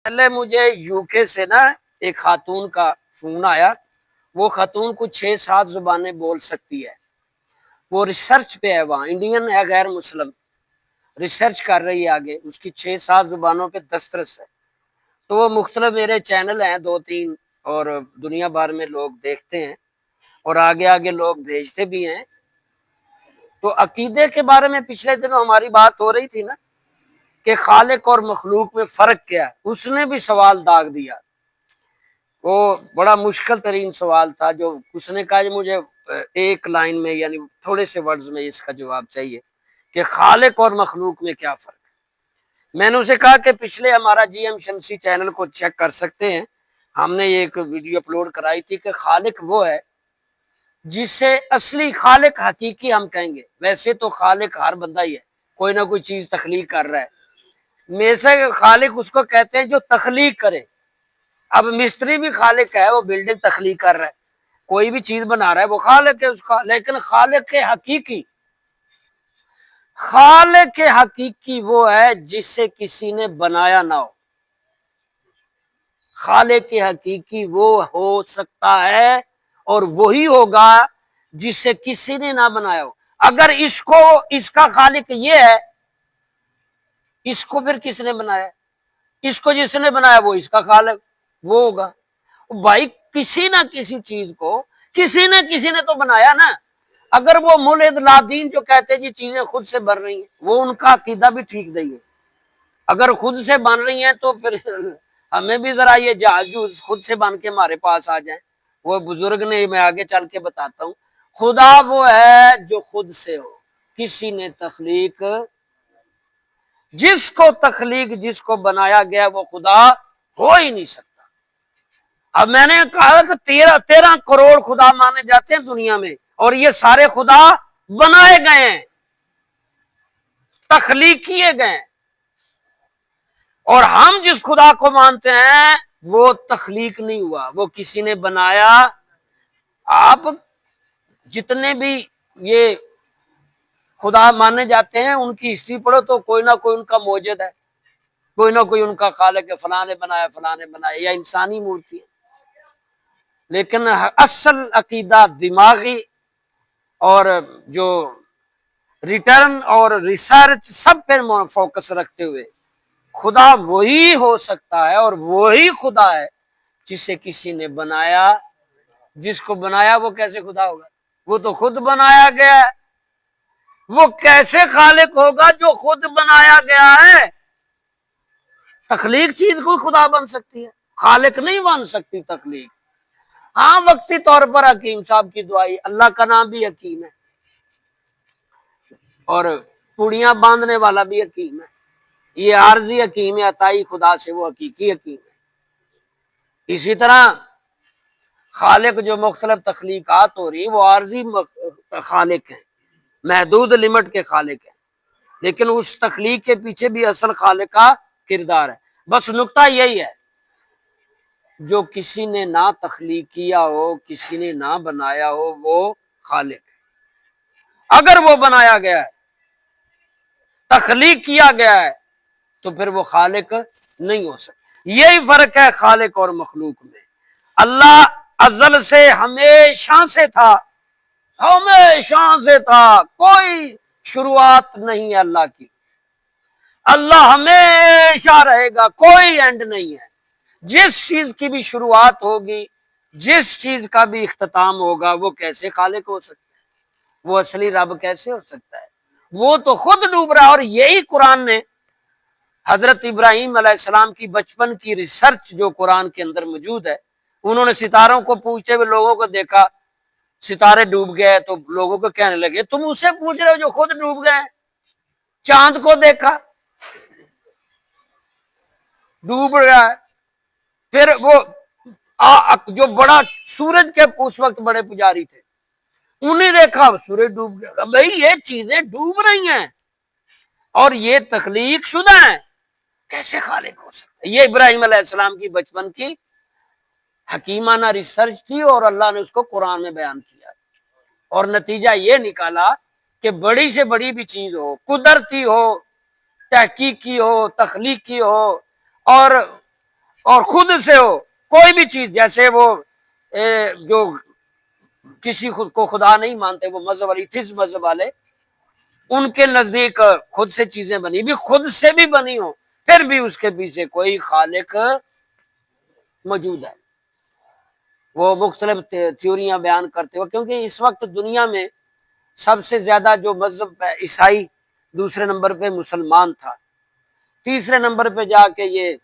پہلے مجھے یو کے سے نا ایک خاتون کا فون آیا. وہ خاتون کو 6-7 زبانیں بول سکتی ہے. وہ ریسرچ پہ ہے، وہاں انڈین ہے، غیر مسلم، ریسرچ کر رہی ہے آگے. اس کی 6-7 زبانوں پہ دسترس ہے. تو وہ مختلف میرے چینل ہیں 2-3 اور دنیا بھر میں لوگ دیکھتے ہیں اور آگے آگے لوگ بھیجتے بھی ہیں. تو عقیدے کے بارے میں پچھلے دنوں ہماری بات ہو رہی تھی نا کہ خالق اور مخلوق میں فرق کیا ہے. اس نے بھی سوال داغ دیا. وہ بڑا مشکل ترین سوال تھا. جو اس نے کہا مجھے ایک لائن میں یعنی تھوڑے سے ورڈز میں اس کا جواب چاہیے کہ خالق اور مخلوق میں کیا فرق ہے. میں نے اسے کہا کہ پچھلے ہمارا جی ایم شمسی چینل کو چیک کر سکتے ہیں. ہم نے یہ ایک ویڈیو اپلوڈ کرائی تھی کہ خالق وہ ہے جسے اصلی خالق حقیقی ہم کہیں گے. ویسے تو خالق ہر بندہ ہی ہے، کوئی نہ کوئی چیز تخلیق کر رہا ہے. میں سے خالق اس کو کہتے ہیں جو تخلیق کرے. اب مستری بھی خالق ہے، وہ بلڈنگ تخلیق کر رہا ہے، کوئی بھی چیز بنا رہا ہے، وہ خالق ہے اس کا. لیکن خالق حقیقی وہ ہے جس سے کسی نے بنایا نہ ہو. خالق حقیقی وہ ہو سکتا ہے اور وہی ہوگا جس سے کسی نے نہ بنایا ہو. اگر اس کا خالق یہ ہے، اس کو پھر کس نے بنایا؟ اس کو جس نے بنایا وہ اس کا خالق وہ ہوگا. بھائی کسی نہ کسی چیز کو کسی نے تو بنایا نا. اگر وہ ملحد لادین جو کہتے جی چیزیں خود سے بن رہی ہیں، وہ ان کا عقیدہ بھی ٹھیک نہیں ہے. اگر خود سے بن رہی ہیں تو پھر ہمیں بھی ذرا یہ جہاز خود سے بن کے ہمارے پاس آ جائیں. وہ بزرگ نے، میں آگے چل کے بتاتا ہوں. خدا وہ ہے جو خود سے ہو، کسی نے تخلیق، جس کو بنایا گیا وہ خدا ہو ہی نہیں سکتا. اب میں نے کہا کہ 13 کروڑ خدا مانے جاتے ہیں دنیا میں، اور یہ سارے خدا بنائے گئے ہیں، تخلیق کیے گئے ہیں. اور ہم جس خدا کو مانتے ہیں وہ تخلیق نہیں ہوا، وہ کسی نے بنایا. آپ جتنے بھی یہ خدا مانے جاتے ہیں ان کی ہسٹری پڑھو تو کوئی نہ کوئی ان کا موجد ہے، کوئی نہ کوئی ان کا خالق ہے. فلاں نے بنایا یا انسانی مورتی ہے. لیکن اصل عقیدہ دماغی اور جو ریٹرن اور ریسرچ سب پہ فوکس رکھتے ہوئے خدا وہی ہو سکتا ہے اور وہی خدا ہے جسے کسی نے بنایا. جس کو بنایا وہ کیسے خدا ہوگا؟ وہ تو خود بنایا گیا ہے. وہ کیسے خالق ہوگا جو خود بنایا گیا ہے؟ تخلیق چیز کوئی خدا بن سکتی ہے، خالق نہیں بن سکتی تخلیق. ہاں وقتی طور پر حکیم صاحب کی دعائی، اللہ کا نام بھی حکیم ہے اور پوڑیاں باندھنے والا بھی حکیم ہے. یہ عارضی حکیم ہے، عطائی خدا سے وہ حقیقی حکیم ہے. اسی طرح خالق جو مختلف تخلیقات ہو رہی وہ عارضی خالق ہیں، محدود لمٹ کے خالق ہیں. لیکن اس تخلیق کے پیچھے بھی اصل خالق کا کردار ہے. بس نقطہ یہی ہے، جو کسی نے نہ تخلیق کیا ہو، کسی نے نہ بنایا ہو، وہ خالق ہے. اگر وہ بنایا گیا ہے، تخلیق کیا گیا ہے، تو پھر وہ خالق نہیں ہو سکتا. یہی فرق ہے خالق اور مخلوق میں. اللہ ازل سے ہمیشہ سے تھا، کوئی شروعات نہیں ہے اللہ کی. اللہ ہمیشہ رہے گا، کوئی اینڈ نہیں ہے. جس چیز کی بھی شروعات ہوگی، جس چیز کا بھی اختتام ہوگا، وہ کیسے خالق ہو سکتا ہے؟ وہ اصلی رب کیسے ہو سکتا ہے؟ وہ تو خود ڈوب رہا ہے. اور یہی قرآن نے حضرت ابراہیم علیہ السلام کی بچپن کی ریسرچ جو قرآن کے اندر موجود ہے، انہوں نے ستاروں کو پوچھتے ہوئے لوگوں کو دیکھا، ستارے ڈوب گئے تو لوگوں کو کہنے لگے تم اسے پوچھ رہے ہو جو خود ڈوب گئے. چاند کو دیکھا ڈوب رہا ہے. پھر وہ جو بڑا سورج کے اس وقت بڑے پجاری تھے، انہیں دیکھا سورج ڈوب گیا. بھائی یہ چیزیں ڈوب رہی ہیں اور یہ تخلیق شدہ ہیں، کیسے خالق ہو سکتا ہے؟ یہ ابراہیم علیہ السلام کی بچپن کی حکیمانہ ریسرچ تھی اور اللہ نے اس کو قرآن میں بیان کیا. اور نتیجہ یہ نکالا کہ بڑی سے بڑی بھی چیز ہو، قدرتی ہو، تحقیقی ہو، تخلیقی ہو، اور اور خود سے ہو کوئی بھی چیز، جیسے وہ جو کسی خود کو خدا نہیں مانتے، وہ مذہب والی تھس مذہب والے، ان کے نزدیک خود سے چیزیں بنی بھی، خود سے بھی بنی ہو، پھر بھی اس کے پیچھے کوئی خالق موجود ہے۔ وہ مختلف تھیوریاں بیان کرتے ہو، کیونکہ اس وقت دنیا میں سب سے زیادہ جو مذہب ہے عیسائی، دوسرے نمبر پہ مسلمان تھا، تیسرے نمبر پہ جا کے یہ،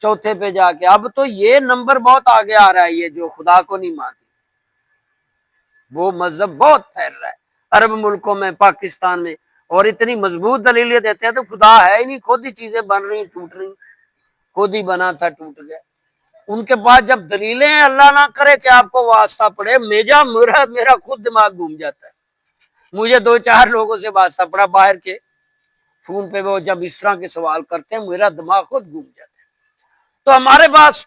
چوتھے پہ جا کے اب تو یہ نمبر بہت آگے آ رہا ہے، یہ جو خدا کو نہیں مانتے وہ مذہب بہت پھیل رہا ہے عرب ملکوں میں، پاکستان میں، اور اتنی مضبوط دلیلیں دیتے ہیں تو خدا ہے ہی نہیں، خود ہی چیزیں بن رہی ٹوٹ رہی، خود ہی بنا تھا ٹوٹ گیا۔ ان کے پاس جب دلیلیں ہیں، اللہ نہ کرے کہ آپ کو واسطہ پڑے، میرا خود دماغ گھوم جاتا ہے۔ مجھے دو چار لوگوں سے واسطہ پڑا باہر کے فون پہ، وہ جب اس طرح کے سوال کرتے ہیں میرا دماغ خود گھوم جاتا ہے۔ تو ہمارے پاس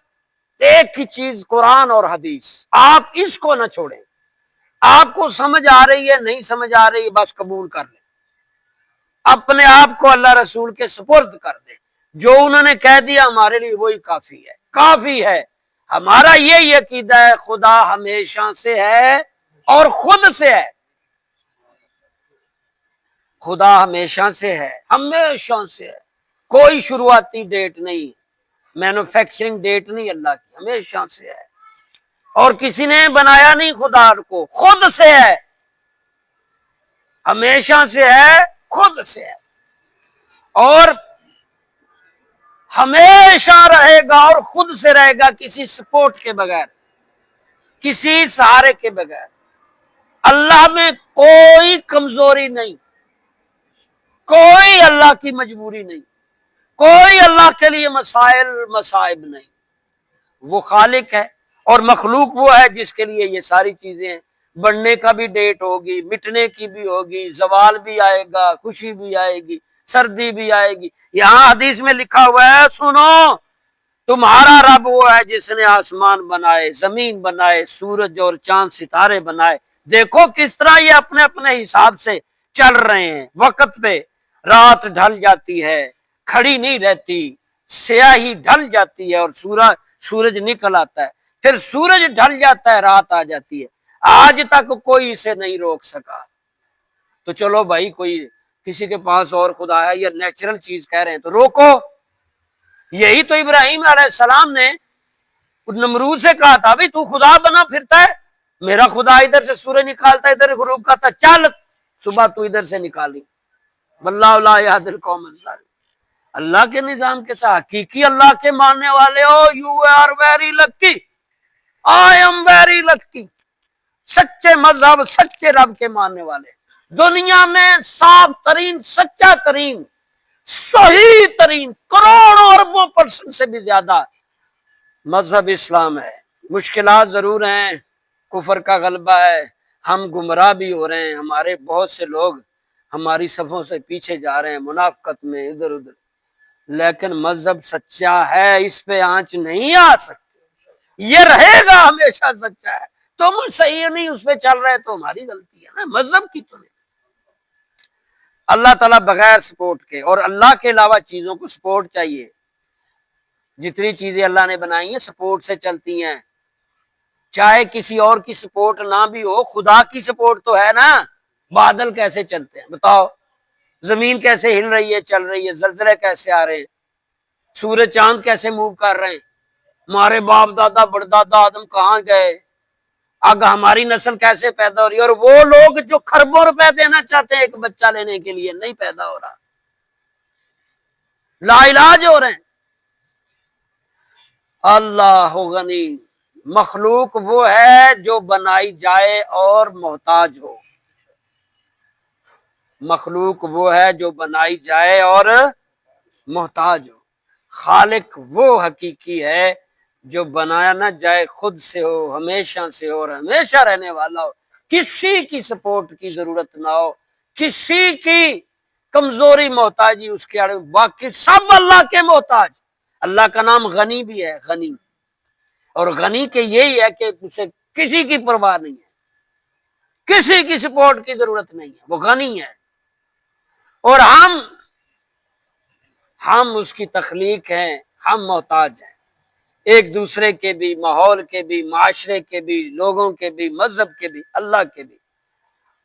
ایک ہی چیز قرآن اور حدیث، آپ اس کو نہ چھوڑیں، آپ کو سمجھ آ رہی ہے نہیں سمجھ آ رہی ہے بس قبول کر لیں، اپنے آپ کو اللہ رسول کے سپرد کر دیں، جو انہوں نے کہہ دیا ہمارے لیے وہی کافی ہے، کافی ہے۔ ہمارا یہ عقیدہ ہے خدا ہمیشہ سے ہے اور خود سے ہے، خدا ہمیشہ سے ہے، ہمیشہ سے ہے، کوئی شروعاتی ڈیٹ نہیں، مینوفیکچرنگ ڈیٹ نہیں اللہ کی، ہمیشہ سے ہے، اور کسی نے بنایا نہیں خدا کو، خود سے ہے، ہمیشہ سے ہے، خود سے ہے، اور ہمیشہ رہے گا اور خود سے رہے گا، کسی سپورٹ کے بغیر، کسی سہارے کے بغیر۔ اللہ میں کوئی کمزوری نہیں، کوئی اللہ کی مجبوری نہیں، کوئی اللہ کے لیے مسائل مصائب نہیں، وہ خالق ہے، اور مخلوق وہ ہے جس کے لیے یہ ساری چیزیں ہیں، بڑھنے کا بھی ڈیٹ ہوگی، مٹنے کی بھی ہوگی، زوال بھی آئے گا، خوشی بھی آئے گی، سردی بھی آئے گی۔ یہاں حدیث میں لکھا ہوا ہے، سنو، تمہارا رب وہ ہے جس نے آسمان بنائے، زمین بنائے، سورج اور چاند ستارے بنائے، دیکھو کس طرح یہ اپنے اپنے حساب سے چل رہے ہیں، وقت پہ رات ڈھل جاتی ہے، کھڑی نہیں رہتی، سیاہی ڈھل جاتی ہے اور سورج نکل آتا ہے، پھر سورج ڈھل جاتا ہے، رات آ جاتی ہے، آج تک کوئی اسے نہیں روک سکا۔ تو چلو بھائی، کوئی کسی کے پاس اور خدا ہے یا نیچرل چیز کہہ رہے ہیں تو روکو۔ یہی تو ابراہیم علیہ السلام نے نمرود سے کہا تھا، بھی تو خدا بنا پھرتا ہے، میرا خدا ادھر سے سورج نکالتا ہے، ادھر غروب کرتا ہے، چل صبح تو ادھر سے نکالی، واللہ لا یہدی القوم الظالمین۔ اللہ کے نظام کے ساتھ حقیقی اللہ کے ماننے والے ہو، you are very lucky, I am very lucky, سچے مذہب، سچے رب کے ماننے والے، دنیا میں صاف ترین، سچا ترین، صحیح ترین، کروڑوں اربوں % سے بھی زیادہ مذہب اسلام ہے۔ مشکلات ضرور ہیں، کفر کا غلبہ ہے، ہم گمراہ بھی ہو رہے ہیں، ہمارے بہت سے لوگ ہماری صفوں سے پیچھے جا رہے ہیں، منافقت میں ادھر ادھر، لیکن مذہب سچا ہے، اس پہ آنچ نہیں آ سکتی، یہ رہے گا، ہمیشہ سچا ہے۔ تم صحیح نہیں اس پہ چل رہے تو ہماری غلطی ہے نا، مذہب کی تو نہیں۔ اللہ تعالیٰ بغیر سپورٹ کے، اور اللہ کے علاوہ چیزوں کو سپورٹ چاہیے، جتنی چیزیں اللہ نے بنائی ہیں سپورٹ سے چلتی ہیں، چاہے کسی اور کی سپورٹ نہ بھی ہو، خدا کی سپورٹ تو ہے نا۔ بادل کیسے چلتے ہیں بتاؤ، زمین کیسے ہل رہی ہے، چل رہی ہے، زلزلے کیسے آ رہے ہیں، سورج چاند کیسے موو کر رہے ہیں، ہمارے باپ دادا پردادا آدم کہاں گئے، اب ہماری نسل کیسے پیدا ہو رہی ہے، اور وہ لوگ جو کھربوں روپے دینا چاہتے ہیں ایک بچہ لینے کے لیے، نہیں پیدا ہو رہا، لا علاج ہو رہے ہیں۔ اللہ غنی، مخلوق وہ ہے جو بنائی جائے اور محتاج ہو، مخلوق وہ ہے جو بنائی جائے اور محتاج ہو، خالق وہ حقیقی ہے جو بنایا نہ جائے، خود سے ہو، ہمیشہ سے ہو اور ہمیشہ رہنے والا ہو، کسی کی سپورٹ کی ضرورت نہ ہو، کسی کی کمزوری محتاجی اس کے آڑے، باقی سب اللہ کے محتاج۔ اللہ کا نام غنی بھی ہے، غنی، اور غنی کے یہی ہے کہ اسے کسی کی پرواہ نہیں ہے، کسی کی سپورٹ کی ضرورت نہیں ہے، وہ غنی ہے، اور ہم اس کی تخلیق ہیں، ہم محتاج ہیں۔ ایک دوسرے کے بھی، ماحول کے بھی، معاشرے کے بھی، لوگوں کے بھی، مذہب کے بھی، اللہ کے بھی۔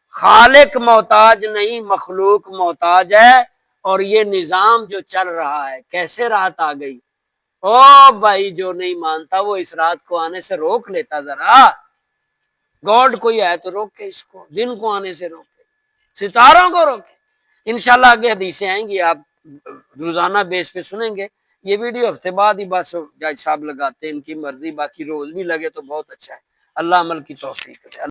خالق محتاج نہیں، مخلوق محتاج ہے۔ اور یہ نظام جو چل رہا ہے، کیسے رات آ گئی؟ او بھائی، جو نہیں مانتا وہ اس رات کو آنے سے روک لیتا ذرا۔ گاڈ کوئی ہے تو روکے اس کو، دن کو آنے سے روکے، ستاروں کو روکے۔ انشاءاللہ آگے حدیثیں آئیں گی، آپ روزانہ بیس پہ سنیں گے۔ یہ ویڈیو ہفتے بعد ہی بس جج صاحب لگاتے ہیں، ان کی مرضی، باقی روز بھی لگے تو بہت اچھا ہے۔ اللہ عمل کی توفیق دے۔